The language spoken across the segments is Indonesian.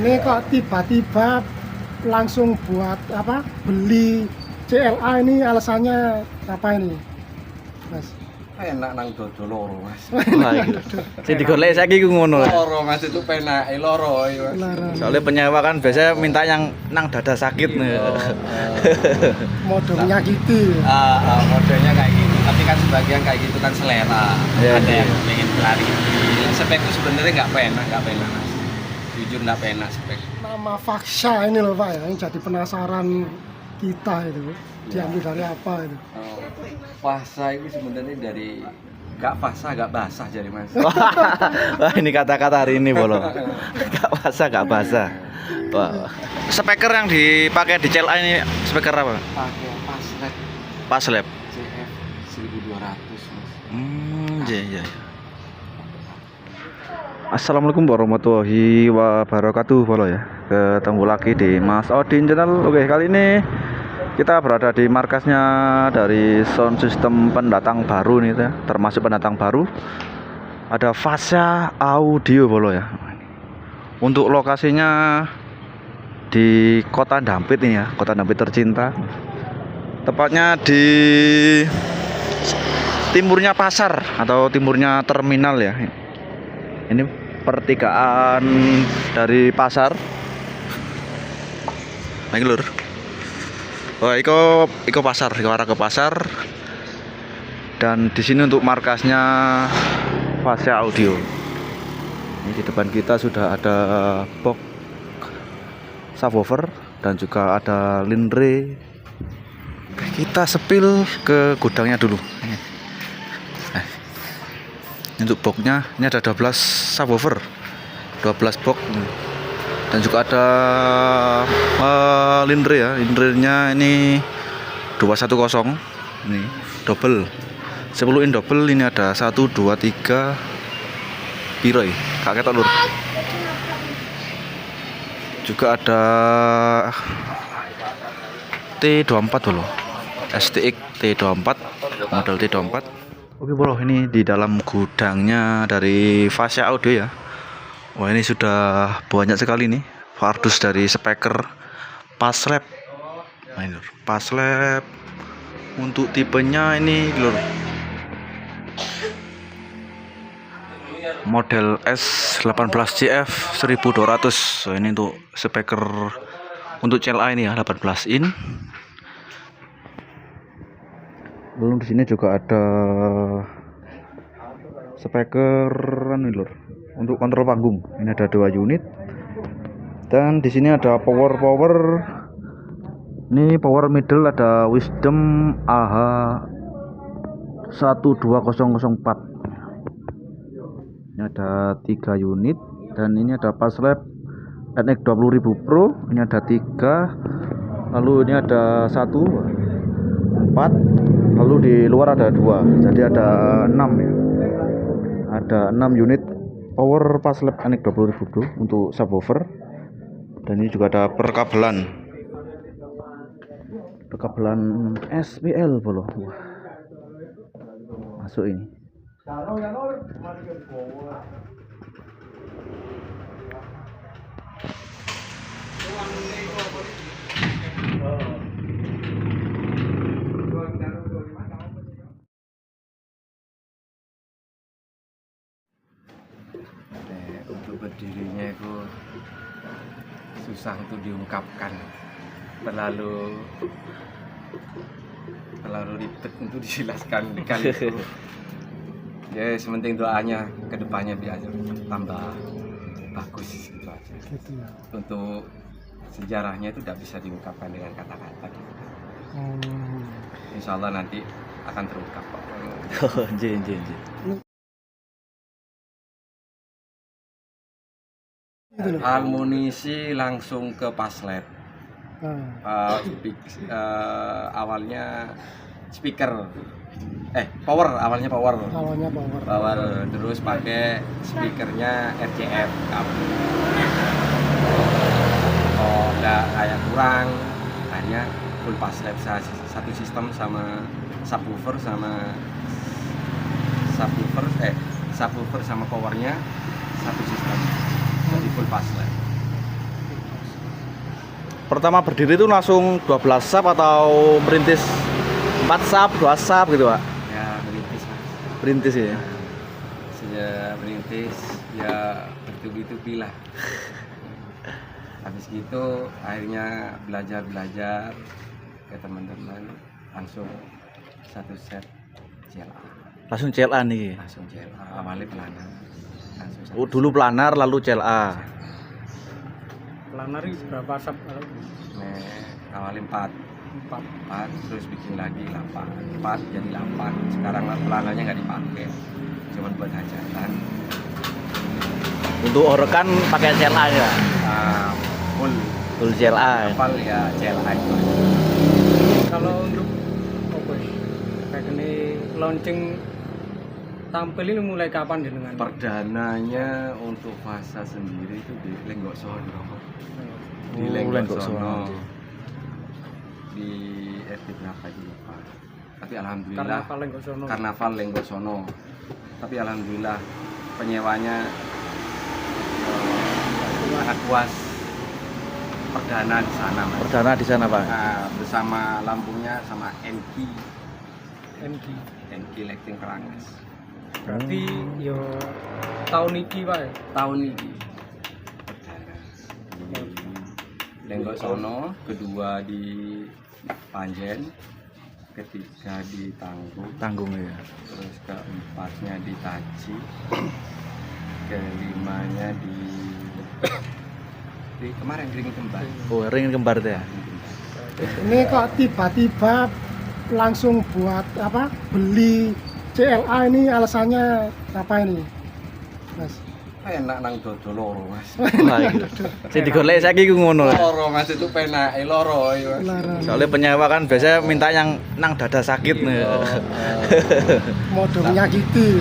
Ini kok tiba-tiba langsung buat apa? Beli CLA ini alasannya apa ini, Mas? Enak nang dodo loro, Mas. Wah, iya. Sing digoleki saiki ku ngono. Loro, Mas, itu penake loro iki, Mas. Larang. Soalnya penyewa kan biasanya minta yang nang dada sakit nih. Mode menyakiti. Modelnya kayak gitu. Tapi kan sebagian kayak gitu kan selera. Iya, Ada iya. yang pengen lari. Spekku sebenarnya nggak penak, Mas. Jujur nggak penak spek. Nama Faksa ini loh Pak ya, yang jadi penasaran kita itu. Diambil dari apa itu? Fasa itu sebenarnya dari gak fasa gak basah jadi, Mas. Wah, ini kata-kata hari ini bolo. Gak basah. Wah. Speaker yang dipakai di CLA ini speaker apa? Pakai Paslet Paslab. CF 1200, Mas. Iya. Assalamualaikum warahmatullahi wabarakatuh bolo ya. Ketemu lagi di Mas Odin Channel. Oke, kali ini kita berada di markasnya dari sound system pendatang baru nih ya, termasuk pendatang baru. Ada Fasya Audio bolo ya. Untuk lokasinya di Kota Dampit ini ya, Kota Dampit tercinta. Tepatnya di timurnya pasar atau timurnya terminal ya. Ini pertigaan dari pasar. Baik lur. Wah, iko pasar, iko arah ke pasar. Dan di sini untuk markasnya Fasya Audio. Ini di depan kita sudah ada box subwoofer dan juga ada Linre. Kita sepil ke gudangnya dulu. Ini untuk boxnya, ini ada 12 subwoofer, 12 box. Dan juga ada Linre ya, Linre-nya ini 210. Ini double 10 in double. Ini ada 1 2 3 piro ya, gak ketok lur. Juga ada T24 loh, STX T24, model T24. Oke bro, ini di dalam gudangnya dari Fasya Audio ya. Wah, ini sudah banyak sekali nih kardus dari speaker Paslab. Nah, ini lur, Paslab untuk tipenya ini lur, model S18CF 1200. So, ini untuk speaker untuk CLA ini ya, 18 in. Belum di sini juga ada speaker ini lur, untuk kontrol panggung. Ini ada 2 unit. Dan di sini ada power. Ini power middle ada Wisdom AH 12004. Ini ada 3 unit. Dan ini ada Paslab NX 20.000 Pro. Ini ada 3. Lalu ini ada 1 4. Lalu di luar ada 2. Jadi ada 6 ya. Ada 6 unit power Paslab NX 20.000 Pro untuk subwoofer. Dan ini juga ada perkabelan SPL bolo. Wah, masuk ini. Untuk berdirinya itu susah untuk diungkapkan, terlalu ribet untuk dijelaskan kali itu. Ya, sementing doanya kedepannya biar tambah bagus gitu aja. Gitu ya. Untuk sejarahnya itu tidak bisa diungkapkan dengan kata-kata gitu. Insya Allah nanti akan terungkap Pak. J. Gitu loh. Harmonisi langsung ke Paslab. Nah, Awalnya speaker power, awalnya power awalnya power. terus pakai speakernya RCF kabel. Oh, udah kayak kurang, akhirnya full Paslab satu sistem sama subwoofer sama powernya satu sistem, jadi full Paslab. pertama berdiri itu langsung 12 sub atau merintis 4 sub, 2 sub gitu Pak? Ya merintis mas. Merintis ya. Sejak merintis ya bertubi-tubi lah. Habis gitu akhirnya belajar ke teman-teman, langsung satu set CLA. Langsung CLA nih. Langsung CLA, awalnya planar. Langsung Oh, dulu planar lalu CLA. Planar itu berapa sub? Awalnya 4, terus bikin lagi 4 jadi 8. Sekarang planarnya nggak dipakai, cuma buat hajatan. Untuk orekan pakai CLA ya. Full CLA. hafal ya CLA itu. Kalau untuk apa ya, kayak ini launching tampil ini mulai kapan dengan Perdananya untuk fasa sendiri itu di Lenggok Sono. Di Oh, Lenggok Lenggok Sono. Sono. Di RT berapa itu lupa. Tapi alhamdulillah Karnaval Lenggok Sono. Karnaval Lenggok Sono. Tapi alhamdulillah penyewanya sangat puas. Perdana di sana mas. Perdana di sana Pak. Nah, bersama lampunya sama MG. NK Lighting Kerangas. Berarti yo tahun ini Pak ya. Tahun ini perdana di Lenggok Sono, kedua di Panjen, ketiga di Tanggung ya. terus keempatnya di Taji, kelimanya di kemarin Ring Kembar. Oh, ring kembar itu ya. Ini kok tiba-tiba langsung buat apa? Beli CLA ini alasannya apa ini, Mas? Enak nang dodol loro mas. Wah, iki. Sing digoleki saiki ku ngono. Loro mas itu penake loro ya mas. Larang. Soalnya penyewa kan biasanya minta yang nang dada sakit nih. Mode menyakiti.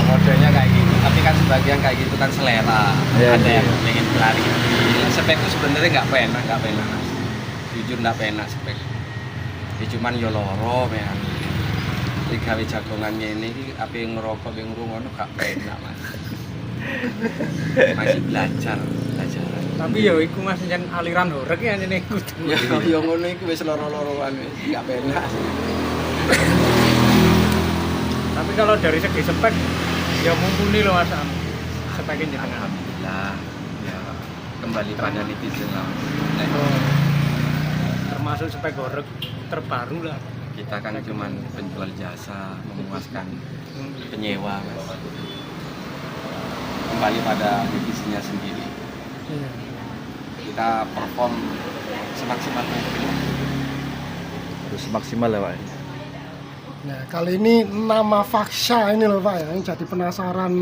Modelnya kayak gitu, tapi kan sebagian kayak gitu kan selera. Iya, Ada iya. yang pengen lari. Spek itu sebenarnya nggak pernah mas. Jujur nggak pernah spek. Ya cuman yo loro memang. Digawe jagongannya ini api ngerokok yang ngono gak pernah mas. Masih belajar. Tapi ya iku Mas jan aliran horeg ya nih iku. Ya yo ngono iku wis loro-loroan wis gak pernah. Tapi kalau dari segi spek ya mumpuni loh Mas. Speknya jenengan. Alhamdulillah. Ya kembali pada netizen lah. Nah, Termasuk spek horeg terbaru lah. kita kan cuman penjual jasa, memuaskan penyewa mas. Kembali pada divisinya sendiri, Iya. kita perform semaksimal mungkin. Harus maksimal ya Pak. Nah, kali ini nama Faksa ini loh Pak ya, yang jadi penasaran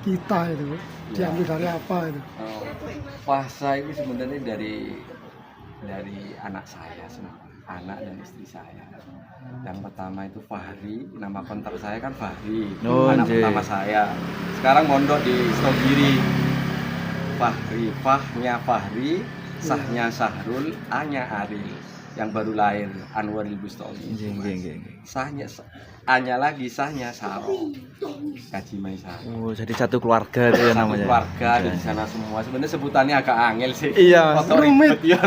kita itu. Diambil dari apa itu? Fasa itu sebenarnya dari anak saya semua, anak dan istri saya. Yang pertama itu Fahri, nama kontak saya kan Fahri, Oh, anak anjir. pertama saya. Sekarang mondok di Stogiri. Fahri, Fahnya Fahri, Sahnya Sahrul, A-nya Aril. Yang baru lahir Anwaril Bustami. Sahnya A-nya lagi Sahnya Saro. Kaji Maisa. Oh, jadi satu keluarga itu ya Satu namanya. keluarga ada di sana semua. Sebenarnya sebutannya agak angel sih. Iya, Foto ribet ya.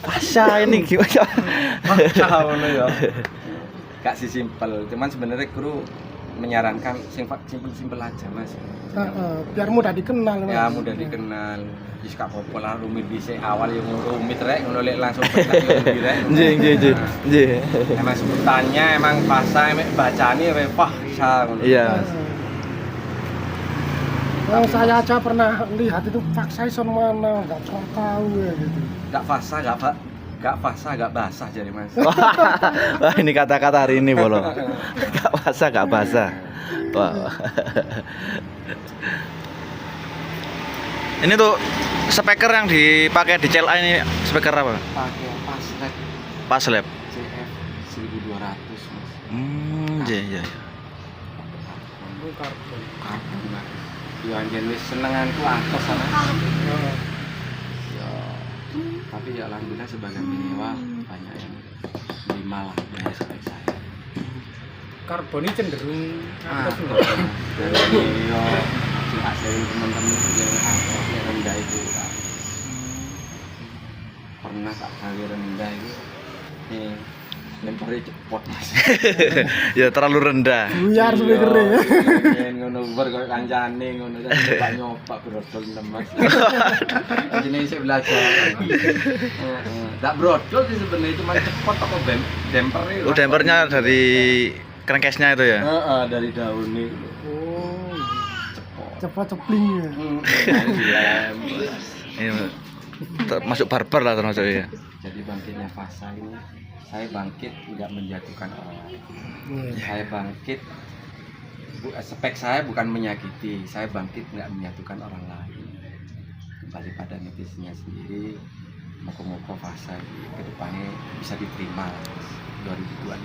Pasha ini gimana? Ngono ya. Gak sih simpel, cuman sebenarnya kru menyarankan simpel aja mas. Biar mudah dikenal Mas. Ya mudah dikenal. Wis gak apa-apa lah rumit dhisik awal yang rumit rek ngono lek langsung bener rek. Nggih. Emang sebutannya emang Fasa emek bacane Fahsa ngono. Iya. Oh, saya aja pernah lihat itu Faksa ison mana, nggak pernah tahu ya gitu. Gak Fasa, gak Fasa, gak basah jadi mas. Wah, ini kata-kata hari ini bolo. Gak basah. Wah. Ini tuh speaker yang dipakai di CLA ini speaker apa? Pakai Paslet Paslab. CF 1200 mas. Iya. Itu karbon. Karbon mas. Yo anjen wis senenganku atos sana. Ya, tapi ya alhamdulillah sebagian penyewa banyak yang terima lah dari spek saya. Karbon ini cenderung atas Dari enggak? yo hasil teman-teman yang atas yang rendah itu kan. pernah tak gawe rendah itu nih lemparnya cepot mas. Ya terlalu rendah. buyar speaker ya. Yen ngono bar koyo kancane ngono kan nyoba brodol lemas. Jenenge sik belajar. Ndak brodol sih sebenarnya cuma cepot apa demper itu. Oh, dampernya dari crankcase-nya itu ya. Heeh, dari daun itu. Oh, Cepot. cepat cepling ya. Lem. Ini masuk barber lah termasuk ya. Jadi bangkitnya fasa ini saya bangkit nggak menjatuhkan orang. Iya. Saya bangkit spek saya bukan menyakiti, saya bangkit nggak menyatukan orang lain. Kembali pada nitisnya sendiri, moga-moga fasa ke depannya bisa diterima 2025.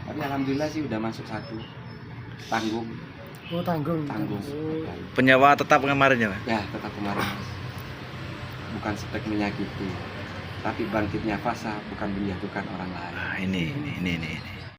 Tapi alhamdulillah sih udah masuk satu, tanggung. Oh, tanggung. Oh. Penyewa tetap kemarin ya, Mas? Ya tetap kemarin Mas. Bukan spek menyakiti, tapi bangkitnya fasa bukan menjatuhkan orang lain. Nah, ini.